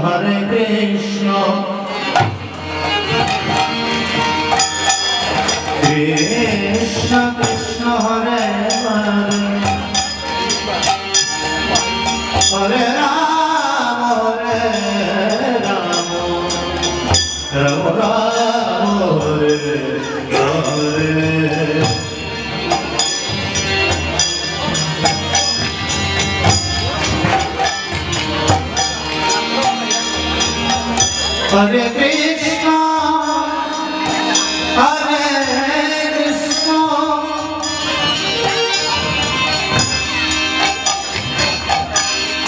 হরে কৃষ্ণ কৃষ্ণ কৃষ্ণ হরে হরে হরে রাম হরে Ram Ram Ram Hare Hare Hare Krishna, Hare Krishna,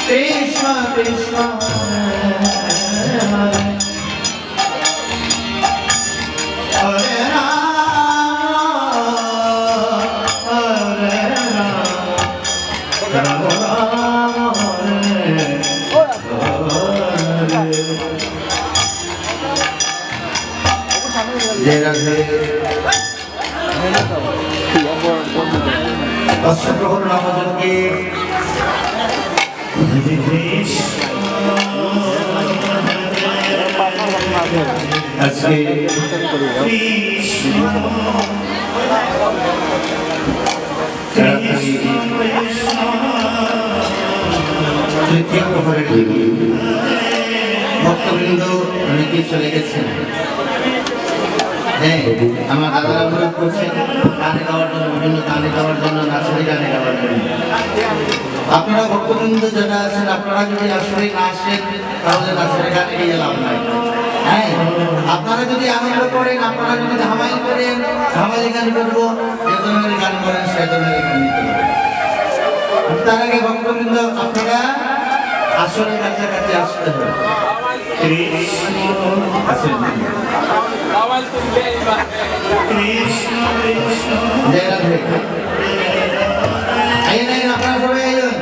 Krishna Krishna, Hare Hare, Hare Rama, Hare Rama, Rama Rama, Hare Hare. जय राधे अष्टप्रहर नामजप के আজকে তৃতীয় প্রহরের ভক্তবৃন্দ অনেকে চলে গেছেন। আমার দাদারা অনুরোধ করছেন গানে গাওয়ার জন্য, বিভিন্ন গানে গাওয়ার জন্য, নাচের গানে গাওয়ার জন্য। আপনারা ভক্তবৃন্দ যারা আছেন, আপনারা যদি আসলে না আসেন তাহলে নাচের গানে গিয়ে লাভ নাই। হ্যাঁ, আপনারা যদি আনন্দ করেন, আপনারা যদি ধামাইল করেন, ধামাইল গান করবো, যে ধরনের গান করেন সে ধরনের গান নিতে হবে। তার আগে ভক্তবৃন্দ আপনারা আসলে কাছাকাছি আসতে হবে। কৃষ্ণ আছেন কৃষ্ণ কৃষ্ণ জয় রাধে। আইন আইন আপনারা সবাই আইন।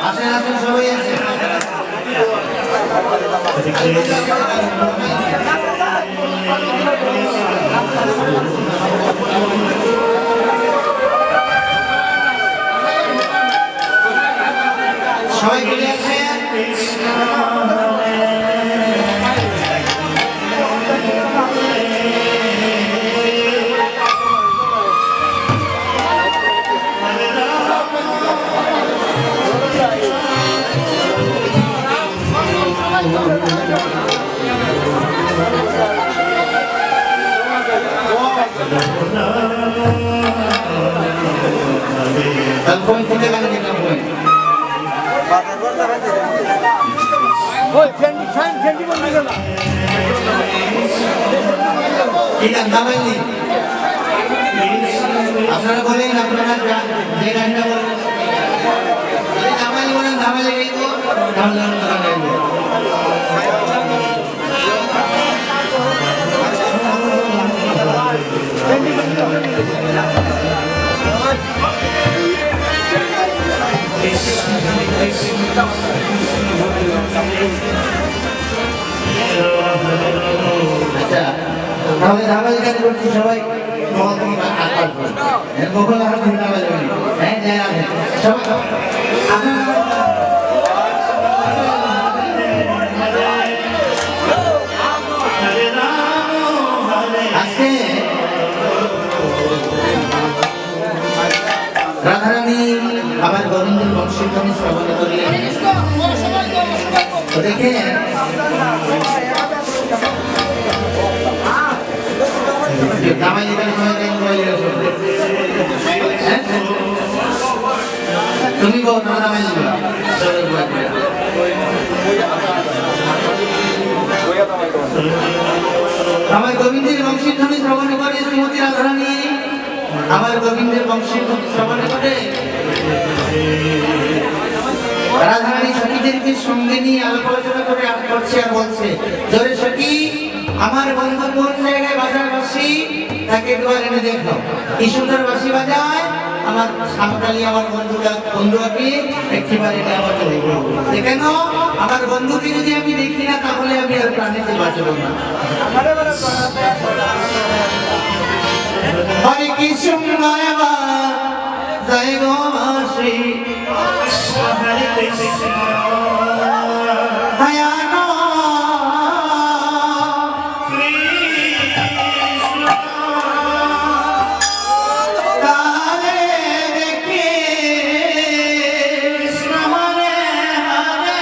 আসেন আসেন সবাই আসেন। সবাই চলে আসছে। Telepon kita kan kita telepon. Oi, fendi bol na. Kita namai ni. আপনারা বলেন আপনারা যে গানটা বলেন। যদি namai বলেন namai লেগে তো তাহলে আমরা গাইব। আচ্ছা, তাহলে ধামাল গান করছি সবাই মহাত্মা আকাশ বল। কখন আর চিন্তা করবেন? হ্যাঁ, জয় রাধে। সবাই আজকে রাধারানী আমার গোবিন্দের বংশীধ্বনি শ্রবণ করলেন। দেখে তুমি আমার গোবিন্দের বংশীধ্বনি শ্রবণ করে শ্রীমতী রাধারানী আমার গোবিন্দের বংশীধ্বনি শ্রবণ করে রাধারানী সখীদেরকে সঙ্গে নিয়ে আলাপ আলোচনা করে করছে আর বলছে, জোরে সখী আমার বন্ধু কোন জায়গায় বাজার বাসি তাকে একবার এনে দেখো। কি সুন্দর বাঁশি বাজায়, আমার সাঁওতালি আমার বন্ধুকে একেবারে আমার কেন আমার বন্ধুকে যদি আমি দেখি না তাহলে আমি আর প্রাণীতে বাঁচব না। হরে কৃষ্ণ জয় গো মাসি হরে কৃষ্ণ হায়ানো কৃষ্ণ কালে দেখে কৃষ্ণ হরে হরে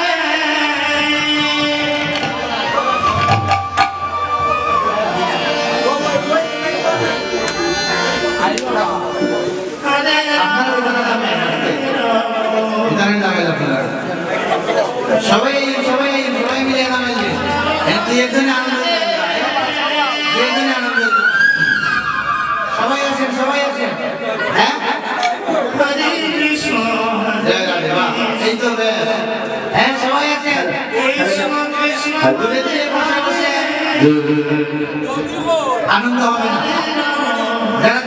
সবাই সবাই সবাই মিলে নামাইলে একজনে আনন্দ সবাই আছেন হ্যাঁ এই তো হ্যাঁ সবাই আছেন বসে বসে আনন্দ হবে না যারা